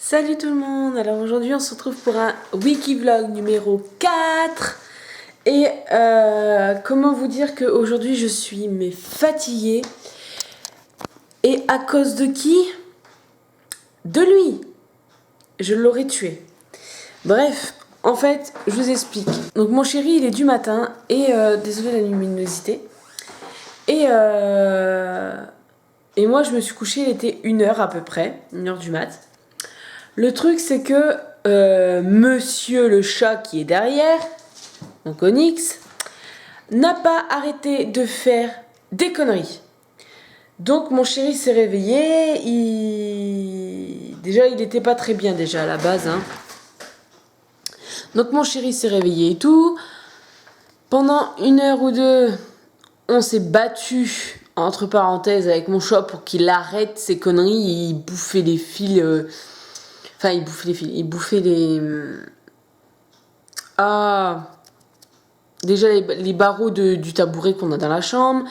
Salut tout le monde. Alors aujourd'hui on se retrouve pour un Wikivlog numéro 4. Et comment vous dire qu'aujourd'hui je suis fatiguée. Et à cause de qui? De lui. Je l'aurais tué. Bref, en fait, je vous explique. Donc mon chéri il est du matin. Et désolé la luminosité. Et moi je me suis couchée, il était 1h à peu près. 1h du mat. Le truc, c'est que monsieur le chat qui est derrière, donc Onyx, n'a pas arrêté de faire des conneries. Donc mon chéri s'est réveillé, déjà il n'était pas très bien déjà à la base. Hein. Donc mon chéri s'est réveillé et tout. Pendant 1 heure ou 2, on s'est battu, entre parenthèses, avec mon chat pour qu'il arrête ses conneries. Il bouffait les fils... Enfin, il bouffait les fils. Il bouffait les... Déjà les barreaux du tabouret qu'on a dans la chambre.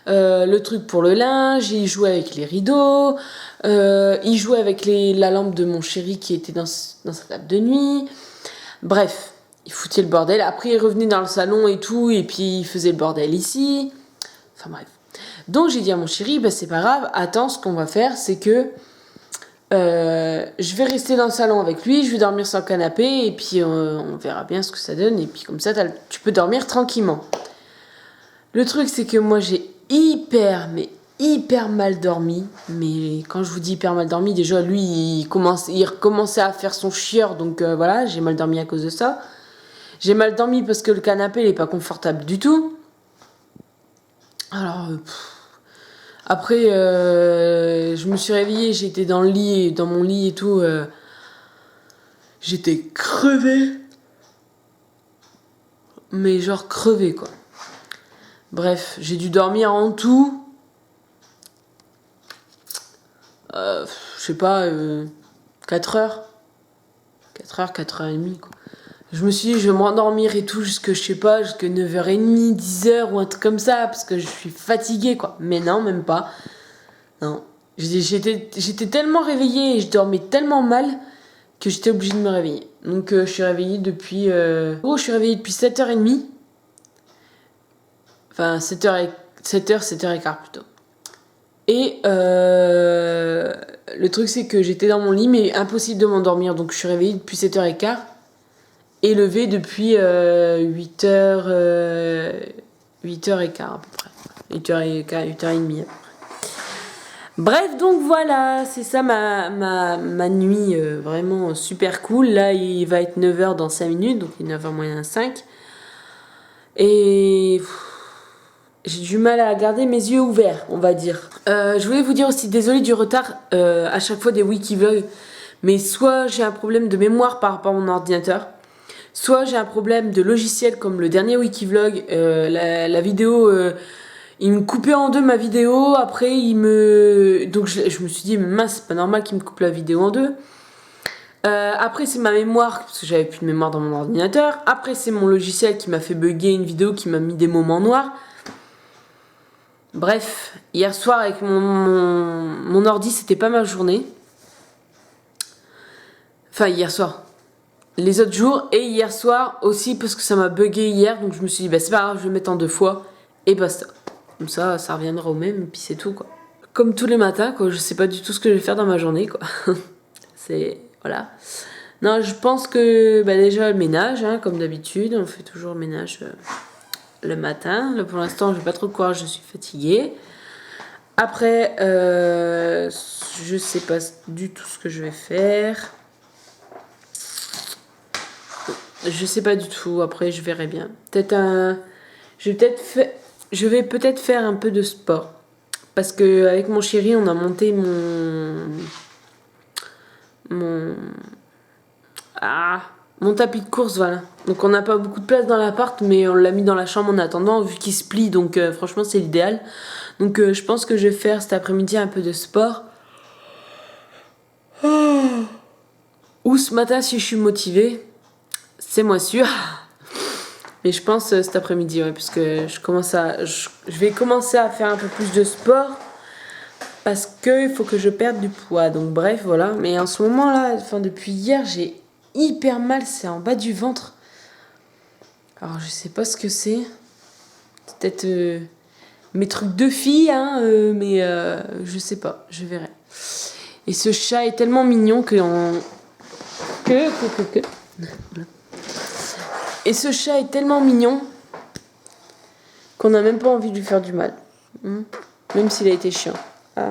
Le truc pour le linge. Il jouait avec les rideaux. Il jouait avec la lampe de mon chéri qui était dans sa table de nuit. Bref, il foutait le bordel. Après, il revenait dans le salon et tout. Et puis, il faisait le bordel ici. Enfin, bref. Donc, j'ai dit à mon chéri, bah, c'est pas grave. Attends, ce qu'on va faire, c'est que... je vais rester dans le salon avec lui, je vais dormir sur le canapé et puis on verra bien ce que ça donne et puis comme ça tu peux dormir tranquillement. Le truc c'est que moi j'ai hyper mal dormi, mais quand je vous dis hyper mal dormi, déjà lui il recommençait à faire son chieur, donc voilà, j'ai mal dormi à cause de ça. J'ai mal dormi parce que le canapé il est pas confortable du tout. Alors après, je me suis réveillée, j'étais dans mon lit et tout. J'étais crevée. Mais genre crevée, quoi. Bref, j'ai dû dormir en tout. Je sais pas, 4 heures. 4 heures, 4 heures et demie, quoi. Je me suis dit, je vais m'endormir et tout jusqu'à 9h30, 10h ou un truc comme ça, parce que je suis fatiguée, quoi. Mais non, même pas. Non. J'étais tellement réveillée et je dormais tellement mal que j'étais obligée de me réveiller. Donc je suis réveillée depuis... je suis réveillée depuis 7h30. Enfin, 7h15 plutôt. Et le truc c'est que j'étais dans mon lit, mais impossible de m'endormir. Donc je suis réveillée depuis 7h15. Et levée depuis 8h... 8h15 à peu près. 8h30 à peu près. Bref, donc voilà, c'est ça ma nuit vraiment super cool. Là, il va être 9h dans 5 minutes, donc il est 9h moins 5. Et j'ai du mal à garder mes yeux ouverts, on va dire. Je voulais vous dire aussi, désolé du retard à chaque fois des Wikivlogs, mais soit j'ai un problème de mémoire par rapport à mon ordinateur, soit j'ai un problème de logiciel comme le dernier Wikivlog, la vidéo... il me coupait en deux ma vidéo, après donc je me suis dit, mais mince, c'est pas normal qu'il me coupe la vidéo en deux. Après c'est ma mémoire, parce que j'avais plus de mémoire dans mon ordinateur. Après c'est mon logiciel qui m'a fait bugger une vidéo, qui m'a mis des moments noirs. Bref, hier soir avec mon ordi, c'était pas ma journée. Enfin hier soir. Les autres jours, et hier soir aussi, parce que ça m'a bugué hier, donc je me suis dit, bah c'est pas grave, je vais mettre en 2 fois, et basta. Comme ça reviendra au même, et puis c'est tout, quoi. Comme tous les matins, quoi, je sais pas du tout ce que je vais faire dans ma journée, quoi. C'est... voilà. Non, je pense que, bah déjà, le ménage, hein, comme d'habitude, on fait toujours le ménage le matin. Là, pour l'instant, je vais pas trop croire, je suis fatiguée. Après, je sais pas du tout ce que je vais faire. Je sais pas du tout, après, je verrai bien. Je vais peut-être faire un peu de sport. Parce que avec mon chéri, on a monté mon tapis de course, voilà. Donc on n'a pas beaucoup de place dans l'appart, mais on l'a mis dans la chambre en attendant, vu qu'il se plie, donc franchement c'est l'idéal. Donc je pense que je vais faire cet après-midi un peu de sport. Ou ce matin si je suis motivée, c'est moins sûr. Mais je pense cet après-midi, ouais, parce que je vais commencer à faire un peu plus de sport. parce qu'il faut que je perde du poids. Donc bref, voilà. Mais en ce moment là, enfin depuis hier, j'ai hyper mal, c'est en bas du ventre. Alors je sais pas ce que c'est. Peut-être mes trucs de fille, hein, mais je sais pas, je verrai. Et ce chat est tellement mignon que Et ce chat est tellement mignon qu'on n'a même pas envie de lui faire du mal. Même s'il a été chiant. Ah.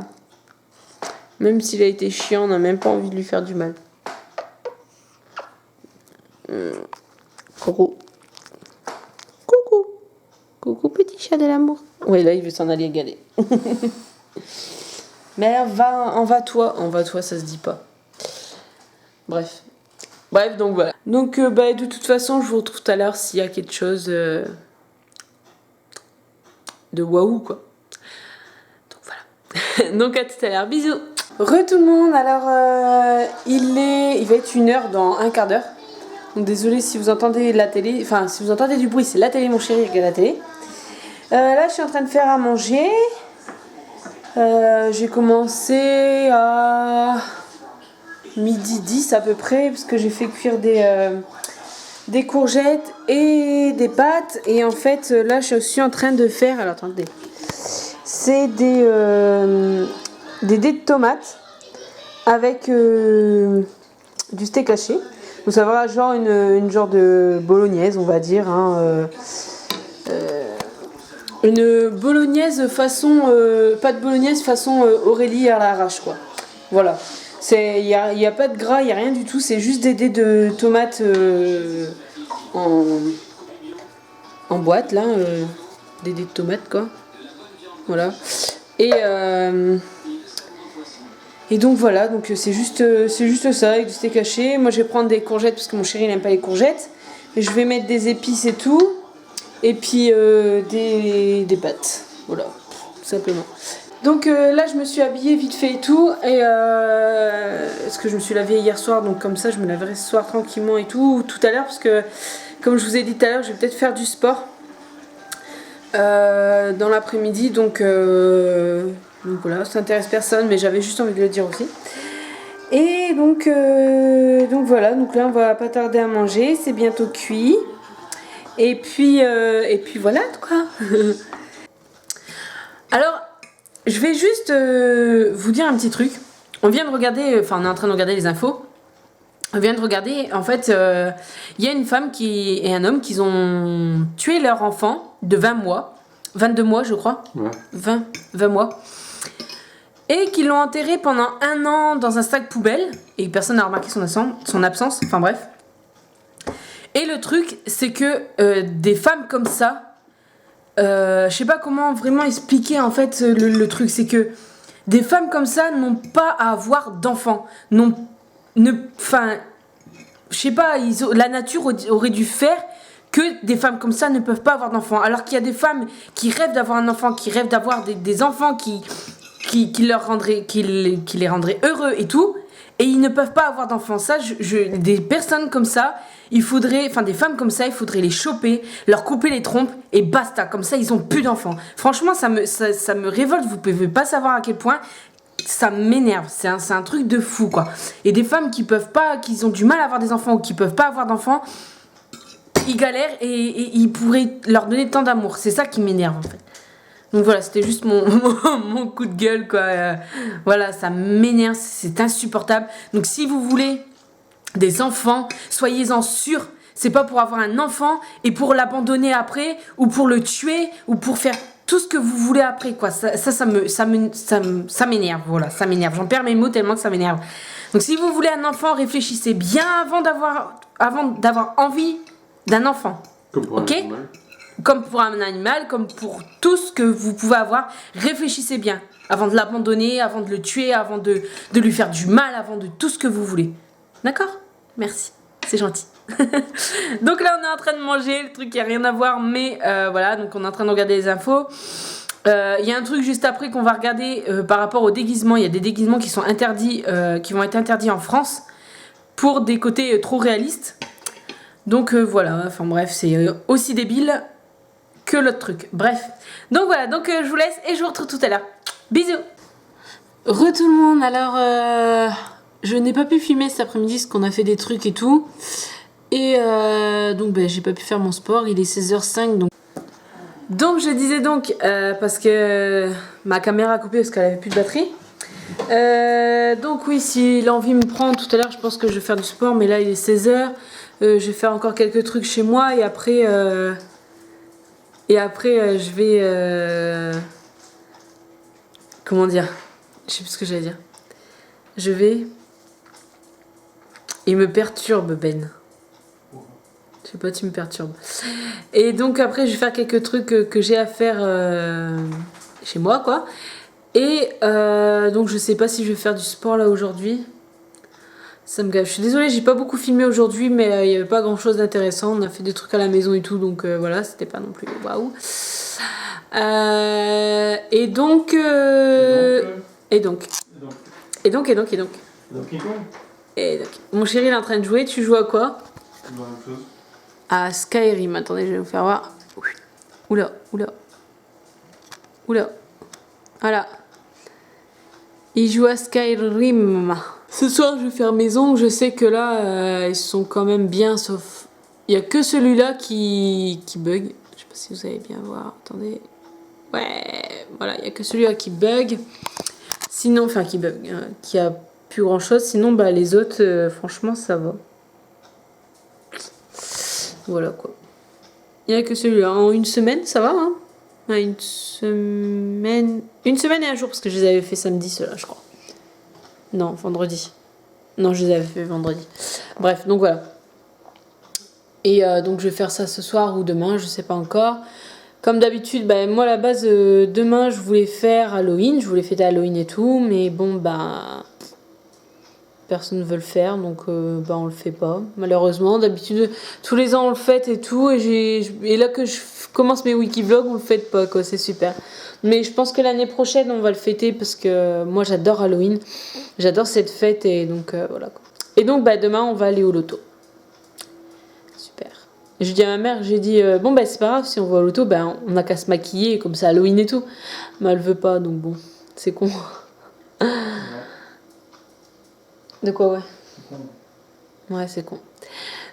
Même s'il a été chiant, on n'a même pas envie de lui faire du mal. Coucou. Coucou. Coucou petit chat de l'amour. Oui, là il veut s'en aller galer. Mais enva-toi, ça se dit pas. Bref, donc voilà. Donc de toute façon, je vous retrouve tout à l'heure s'il y a quelque chose de waouh quoi. Donc voilà. Donc à tout à l'heure, bisous. Tout le monde, alors il va être 1h dans un quart d'heure. Donc désolé si vous entendez la télé, enfin si vous entendez du bruit, c'est la télé, mon chéri regarde la télé. Là je suis en train de faire à manger. J'ai commencé à 12h10 à peu près, parce que j'ai fait cuire des courgettes et des pâtes. Et en fait là je suis en train de faire, alors attendez, c'est des dés de tomates avec du steak haché. Donc ça va genre une genre de bolognaise, on va dire, hein, une bolognaise façon pâte bolognaise façon Aurélie à l'arrache quoi. Voilà. Il y a pas de gras, il y a rien du tout, c'est juste des dés de tomates en boîte là, des dés de tomates quoi. Voilà. Et donc voilà, donc c'est juste ça avec du steak haché. Moi je vais prendre des courgettes parce que mon chéri n'aime pas les courgettes. Et je vais mettre des épices et tout. Et puis des pâtes. Voilà, tout simplement. Donc là je me suis habillée vite fait et tout. Et parce que je me suis lavée hier soir, donc comme ça je me laverai ce soir tranquillement et tout à l'heure. Parce que comme je vous ai dit tout à l'heure, je vais peut-être faire du sport dans l'après-midi. Donc voilà, ça n'intéresse personne, mais j'avais juste envie de le dire aussi. Et donc voilà, donc là on va pas tarder à manger, c'est bientôt cuit. Et puis voilà quoi. Alors, je vais juste vous dire un petit truc. On vient de regarder, enfin on est en train de regarder les infos. On vient de regarder, en fait, il y a une femme et un homme qui ont tué leur enfant de 20 mois. 22 mois je crois. Ouais. 20 mois. Et qui l'ont enterré pendant 1 an dans un sac poubelle. Et personne n'a remarqué son absence. Enfin bref. Et le truc, c'est que des femmes comme ça, je sais pas comment vraiment expliquer en fait le truc. C'est que des femmes comme ça n'ont pas à avoir d'enfants. Enfin, je sais pas, la nature aurait dû faire que des femmes comme ça ne peuvent pas avoir d'enfants. Alors qu'il y a des femmes qui rêvent d'avoir un enfant, qui rêvent d'avoir des enfants qui les rendraient heureux et tout, et ils ne peuvent pas avoir d'enfants. Ça, des personnes comme ça, des femmes comme ça, il faudrait les choper, leur couper les trompes et basta. Comme ça, ils ont plus d'enfants. Franchement, ça me révolte. Vous pouvez pas savoir à quel point ça m'énerve. C'est un truc de fou, quoi. Et des femmes qui ont du mal à avoir des enfants ou qui peuvent pas avoir d'enfants, ils galèrent et ils pourraient leur donner tant d'amour. C'est ça qui m'énerve, en fait. Donc voilà, c'était juste mon coup de gueule, quoi. Voilà, ça m'énerve, c'est insupportable. Donc si vous voulez des enfants, soyez-en sûrs. C'est pas pour avoir un enfant et pour l'abandonner après, ou pour le tuer, ou pour faire tout ce que vous voulez après, quoi. Ça m'énerve, voilà, ça m'énerve. J'en perds mes mots tellement que ça m'énerve. Donc si vous voulez un enfant, réfléchissez bien avant d'avoir envie d'un enfant. Ok ? Comme pour un animal, comme pour tout ce que vous pouvez avoir, réfléchissez bien avant de l'abandonner, avant de le tuer, avant de lui faire du mal, avant de tout ce que vous voulez. D'accord ? Merci, c'est gentil. Donc là on est en train de manger, le truc qui a rien à voir, mais voilà, donc on est en train de regarder les infos. Il y a un truc juste après qu'on va regarder par rapport aux déguisements. Il y a des déguisements qui sont interdits, qui vont être interdits en France pour des côtés trop réalistes. Donc voilà, enfin bref, c'est aussi débile que l'autre truc. Bref. Donc voilà, donc je vous laisse et je vous retrouve tout à l'heure. Bisous. Re tout le monde, alors je n'ai pas pu filmer cet après-midi parce qu'on a fait des trucs et tout. Et donc j'ai pas pu faire mon sport, il est 16h05 donc je disais parce que ma caméra a coupé parce qu'elle avait plus de batterie. Donc oui, si l'envie me prend tout à l'heure, je pense que je vais faire du sport, mais là il est 16h. Je vais faire encore quelques trucs chez moi et après je vais comment dire? Je sais plus ce que j'allais dire. Je vais. Il me perturbe, Ben. Je sais pas, tu me perturbes. Et donc après, je vais faire quelques trucs que j'ai à faire chez moi, quoi. Et donc je sais pas si je vais faire du sport là aujourd'hui. Ça me gâche. Je suis désolée, j'ai pas beaucoup filmé aujourd'hui, mais il y avait pas grand chose d'intéressant. On a fait des trucs à la maison et tout, donc voilà, c'était pas non plus waouh. Et donc. Et donc, mon chéri il est en train de jouer. Tu joues à quoi? La même chose. À Skyrim. Attendez, je vais vous faire voir. Oula. Voilà. Il joue à Skyrim. Ce soir, je vais faire maison. Je sais que là, ils sont quand même bien, sauf. Il n'y a que celui-là qui bug. Je sais pas si vous allez bien voir. Attendez. Ouais, voilà, il n'y a que celui-là qui bug. Sinon, enfin, qui bug. Qui a plus grand chose. Sinon, les autres, franchement, ça va. Voilà quoi. Il n'y a que celui-là. En une semaine, ça va, hein? Ouais, une semaine et un jour, parce que je les avais fait samedi, ceux-là, je crois. Non, vendredi. Non, je les avais fait vendredi. Bref, donc voilà. Et donc je vais faire ça ce soir ou demain, je sais pas encore. Comme d'habitude, moi à la base, demain je voulais faire Halloween, je voulais fêter Halloween et tout, mais bon, personne ne veut le faire, donc on le fait pas. Malheureusement, d'habitude, tous les ans on le fête et tout, et là que je commence mes wikivlogs, on le fête pas, quoi, c'est super. Mais je pense que l'année prochaine on va le fêter parce que moi j'adore Halloween, j'adore cette fête et donc voilà quoi. Et donc demain on va aller au loto. Super. Je dis à ma mère, j'ai dit c'est pas grave si on va au loto, on n'a qu'à se maquiller comme ça Halloween et tout. Mais elle veut pas, donc bon, c'est con. De quoi, ouais. C'est con. Ouais, c'est con.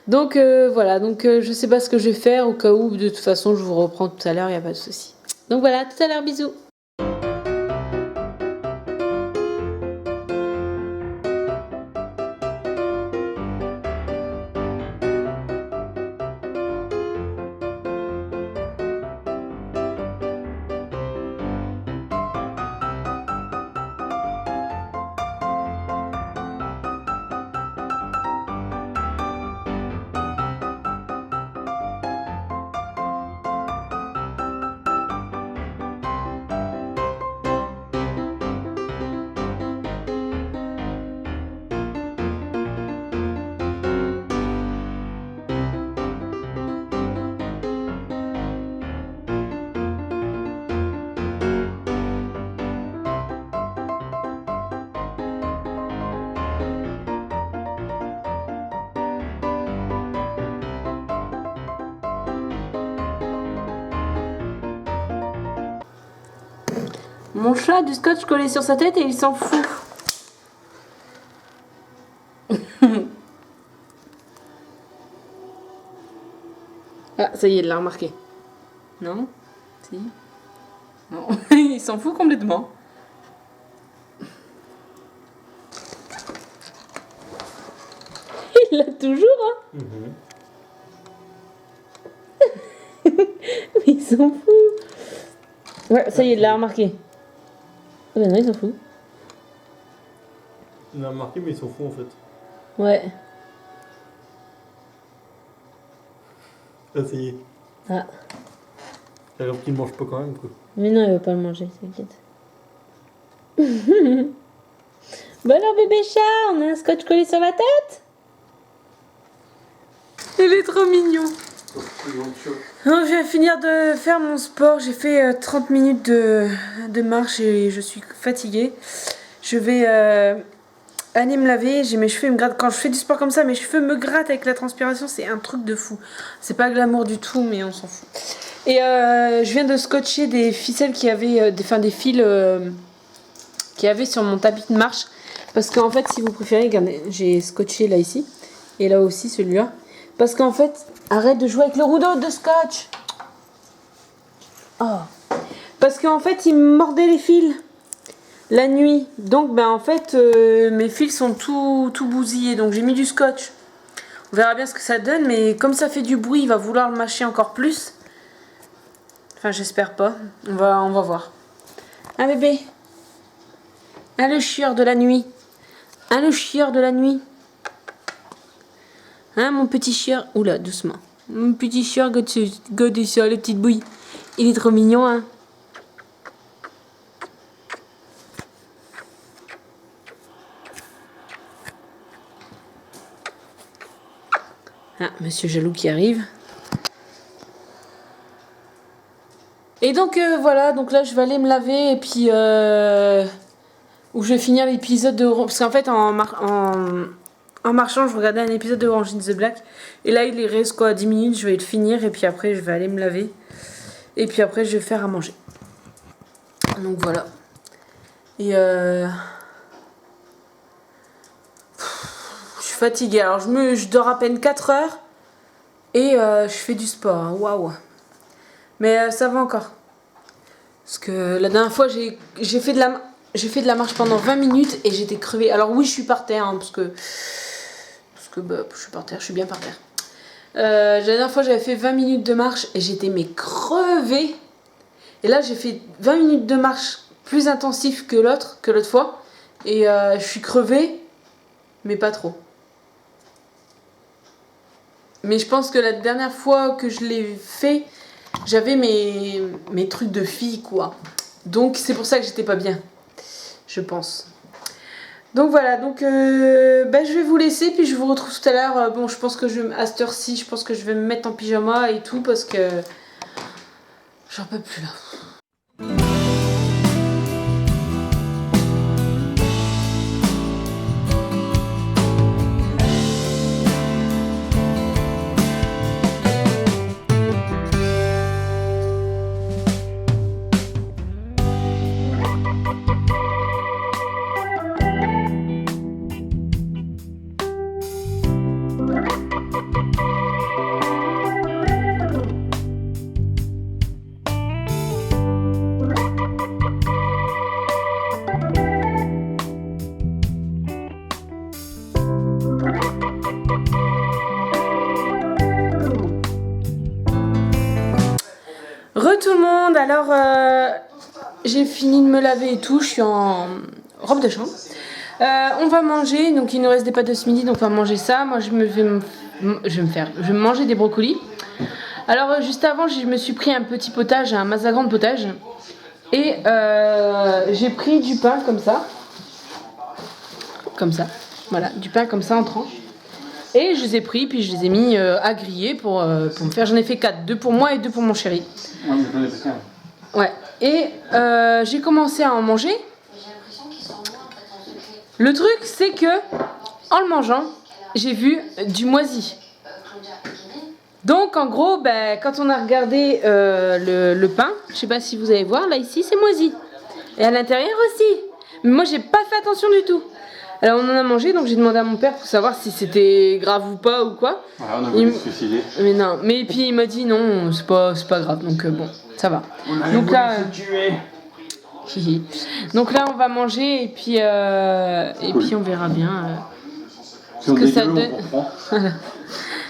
Donc voilà, je sais pas ce que je vais faire au cas où, de toute façon je vous reprends tout à l'heure, y a pas de souci. Donc voilà, tout à l'heure, bisous. Mon chat a du scotch collé sur sa tête et il s'en fout. Ah, ça y est, il l'a remarqué. Non? Si? Non, il s'en fout complètement. Il l'a toujours, hein? Il s'en fout. Ouais, ça y est, il l'a remarqué. Ah non, il s'en fout. Il l'a remarqué, mais ils s'en foutent en fait. Ouais. Ah, ça y est. Ah. Alors qu'il ne mange pas quand même, quoi. Mais non, il veut pas le manger, t'inquiète. Bon alors bébé chat, on a un scotch collé sur la tête? Il est trop mignon. Donc, je viens finir de faire mon sport, j'ai fait 30 minutes de marche et je suis fatiguée. Je vais aller me laver, j'ai mes cheveux, ils me grattent. Quand je fais du sport comme ça, mes cheveux me grattent avec la transpiration, c'est un truc de fou. C'est pas glamour du tout, mais on s'en fout. Et je viens de scotcher des ficelles qui avaient, des fils qu'il y avait sur mon tapis de marche. Parce qu'en fait, si vous préférez, regardez, j'ai scotché là ici. Et là aussi, celui-là. Parce qu'en fait, arrête de jouer avec le rouleau de scotch. Oh. Parce qu'en fait, il me mordait les fils la nuit. Donc, ben en fait, mes fils sont tout bousillés. Donc, j'ai mis du scotch. On verra bien ce que ça donne. Mais comme ça fait du bruit, il va vouloir le mâcher encore plus. Enfin, j'espère pas. On va voir. Un bébé. Un le chieur de la nuit. Un le chieur de la nuit. Hein, mon petit chieur. Oula, doucement. Mon petit chieur, regarde ça, la petite bouille. Il est trop mignon, hein. Ah, monsieur Jaloux qui arrive. Et donc voilà, donc là je vais aller me laver et puis où je vais finir l'épisode de... Parce qu'en fait en marchant je regardais un épisode de Orange is the Black et là il reste quoi 10 minutes, je vais le finir et puis après je vais aller me laver et puis après je vais faire à manger. Donc voilà. Et je suis fatiguée, alors je dors à peine 4 heures et je fais du sport, hein. Waouh. Mais ça va encore. Parce que la dernière fois, j'ai fait de la marche pendant 20 minutes et j'étais crevée. Alors oui, je suis par terre, hein, parce que bah, je suis par terre, je suis bien par terre. La dernière fois, j'avais fait 20 minutes de marche et j'étais mais crevée. Et là, j'ai fait 20 minutes de marche plus intensif que l'autre fois. Et je suis crevée, mais pas trop. Mais je pense que la dernière fois que je l'ai fait... J'avais mes trucs de fille, quoi. Donc, c'est pour ça que j'étais pas bien. Je pense. Donc, voilà. Donc, je vais vous laisser. Puis, je vous retrouve tout à l'heure. Bon, je pense que à cette heure-ci, je pense que je vais me mettre en pyjama et tout. Parce que j'en peux plus, là. Tout le monde, alors j'ai fini de me laver et tout, je suis en robe de chambre. On va manger, donc il nous reste des pâtes de ce midi, donc on va manger ça. Moi je vais manger des brocolis. Alors juste avant, je me suis pris un petit potage, un mazagran de potage. Et j'ai pris du pain comme ça. Comme ça, voilà, du pain comme ça en tranches. Et je les ai pris, puis je les ai mis à griller pour me faire. J'en ai fait 4, 2 pour moi et 2 pour mon chéri. Ouais. Et j'ai commencé à en manger. Le truc, c'est que en le mangeant, j'ai vu du moisi. Donc en gros, quand on a regardé le pain, je sais pas si vous allez voir, là ici c'est moisi. Et à l'intérieur aussi. Mais moi j'ai pas fait attention du tout. Alors on en a mangé, donc j'ai demandé à mon père pour savoir si c'était grave ou pas ou quoi. Ouais, on a voulu se suicider. Mais non, mais puis il m'a dit non, c'est pas grave, donc bon, ça va. Donc là, donc là on va manger et puis on verra bien ce que ça donne.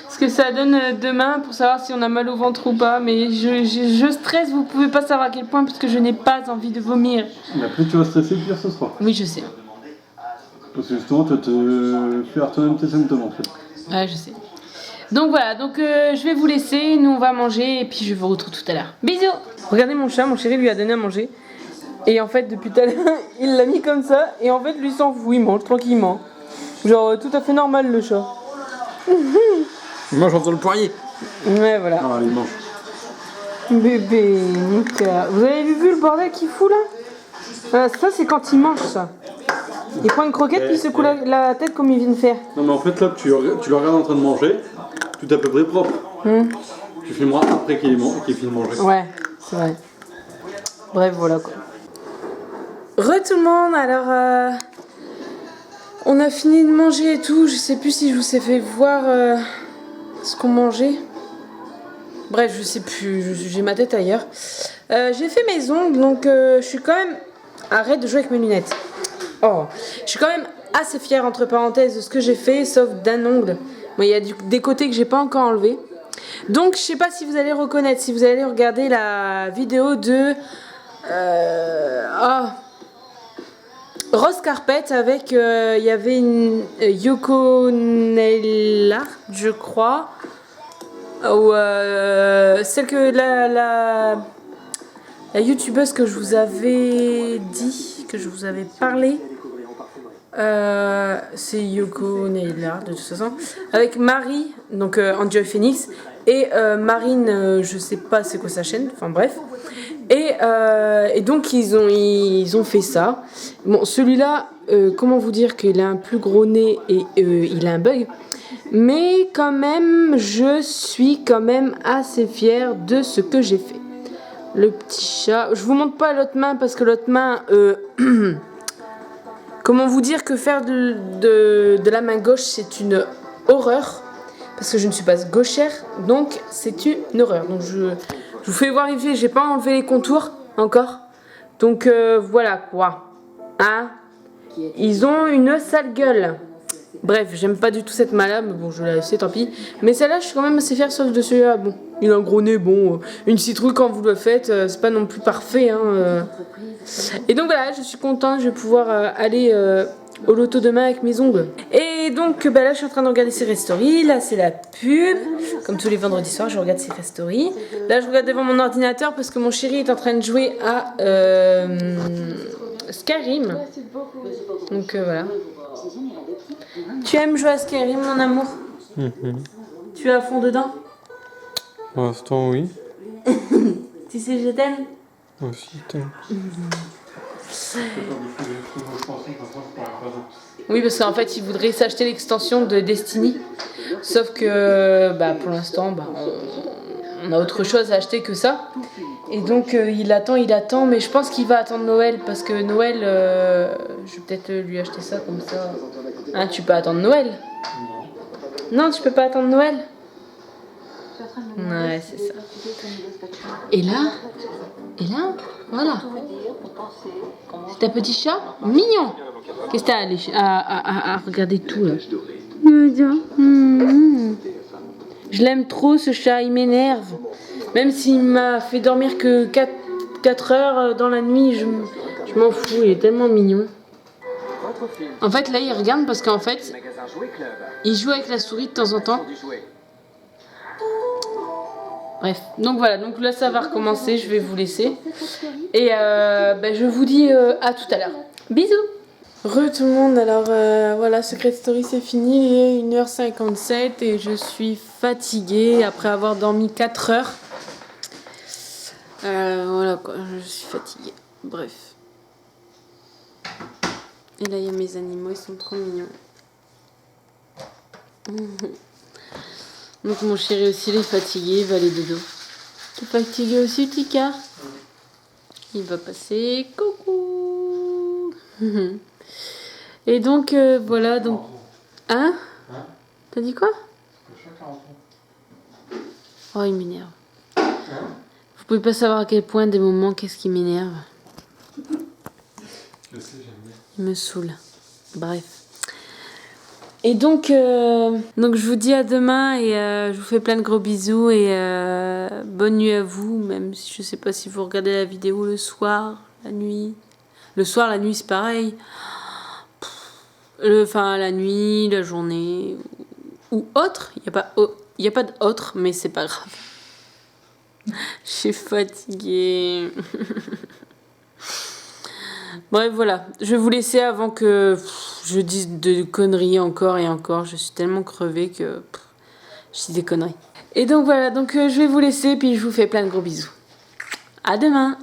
Ce que ça donne demain pour savoir si on a mal au ventre ou pas. Mais je stresse, vous pouvez pas savoir à quel point parce que je n'ai pas envie de vomir. Mais plus tu vas stresser, pire ce sera. Oui, je sais. Parce que justement, tu vas te faire toi-même tes symptômes en fait. Ouais, je sais. Donc voilà, donc je vais vous laisser, nous on va manger et puis je vous retrouve tout à l'heure. Bisous. Regardez mon chat, mon chéri lui a donné à manger. Et en fait, depuis tout à l'heure, il l'a mis comme ça. Et en fait, lui s'en fout, il mange tranquillement. Genre, tout à fait normal le chat. Il mange dans le poirier. Ouais, voilà. Non, il mange. Bébé, Nicolas. Vous avez vu le bordel qu'il fout là? Voilà, ça c'est quand il mange ça. Il prend une croquette puis il secoue la tête comme il vient de faire. Non mais en fait là tu le regardes en train de manger, tout à peu près propre. Tu filmeras après qu'il finit de manger. Ouais, c'est vrai. Bref, voilà quoi. Re tout le monde, alors on a fini de manger et tout, je sais plus si je vous ai fait voir ce qu'on mangeait. Bref, je sais plus, j'ai ma tête ailleurs. J'ai fait mes ongles, donc je suis quand même... Arrête de jouer avec mes lunettes. Oh, je suis quand même assez fière, entre parenthèses, de ce que j'ai fait, sauf d'un ongle. Bon, il y a des côtés que j'ai pas encore enlevés. Donc, je sais pas si vous allez reconnaître, si vous allez regarder la vidéo de... Rose Carpet avec... Il y avait une Yoko Nail, je crois. Ou celle que la youtubeuse que je vous avais dit, que je vous avais parlé, c'est Yoko Naylor de toute façon, avec Marie, donc Enjoy Phoenix, et Marine, je sais pas c'est quoi sa chaîne, enfin bref. Et donc ils ont fait ça. Bon, celui-là, comment vous dire qu'il a un plus gros nez et il a un bug. Mais quand même, je suis quand même assez fière de ce que j'ai fait. Le petit chat. Je vous montre pas l'autre main parce que l'autre main... comment vous dire que faire de la main gauche, c'est une horreur. Parce que je ne suis pas gauchère, donc c'est une horreur. Donc je vous fais voir vite fait, j'ai pas enlevé les contours encore. Donc voilà quoi. Hein? Ils ont une sale gueule. Bref, j'aime pas du tout cette main là, mais bon, je l'ai laissé, tant pis. Mais celle-là, je suis quand même assez fière, sauf de celui-là. Bon, il a un gros nez, bon, une citrouille quand vous le faites, c'est pas non plus parfait. Hein. Et donc voilà, je suis contente, je vais pouvoir aller au loto demain avec mes ongles. Et donc là, je suis en train de regarder Secret Story. Là, c'est la pub. Comme tous les vendredis soirs, je regarde Secret Story. Là, je regarde devant mon ordinateur parce que mon chéri est en train de jouer à Skyrim. Donc voilà. Tu aimes jouer à Skyrim, mon amour? Tu es à fond dedans? Pour l'instant, oui. Tu sais, je t'aime? Moi aussi, t'aimes. Oui, parce qu'en fait, il voudrait s'acheter l'extension de Destiny. Sauf que, pour l'instant, on a autre chose à acheter que ça. Et donc, il attend, mais je pense qu'il va attendre Noël. Parce que Noël, je vais peut-être lui acheter ça comme ça. Hein, tu peux attendre Noël? Non, tu peux pas attendre Noël? Ouais, c'est ça. Et là, voilà. C'est ta petit chat mignon. Qu'est-ce que t'as à regarder tout là? Je l'aime trop ce chat, il m'énerve. Même s'il m'a fait dormir que 4 heures dans la nuit, je m'en fous, il est tellement mignon. En fait là il regarde parce qu'en fait il joue avec la souris de temps en temps. Bref, donc voilà, donc là ça va recommencer, je vais vous laisser. Et je vous dis à tout à l'heure. Bisous. Re tout le monde, alors voilà, Secret Story c'est fini, il est 1h57 et je suis fatiguée après avoir dormi 4 heures. Voilà quoi, je suis fatiguée. Bref. Et là il y a mes animaux, ils sont trop mignons. Donc mon chéri aussi il est fatigué, il va aller dodo. Tu es fatigué aussi, Tika? Il va passer. Coucou. Et donc voilà, donc... Hein? T'as dit quoi? Oh, il m'énerve. Vous pouvez pas savoir à quel point des moments qu'est-ce qui m'énerve. Il me saoule. Bref. Et donc je vous dis à demain et je vous fais plein de gros bisous et bonne nuit à vous, même si je sais pas si vous regardez la vidéo le soir, la nuit. Le soir, la nuit c'est pareil. Enfin la nuit, la journée ou autre. Il n'y a pas d'autre, mais c'est pas grave. Je suis fatiguée. Bref, voilà. Je vais vous laisser avant que je dise de conneries encore et encore. Je suis tellement crevée que je dis des conneries. Et donc voilà, donc je vais vous laisser puis je vous fais plein de gros bisous. À demain.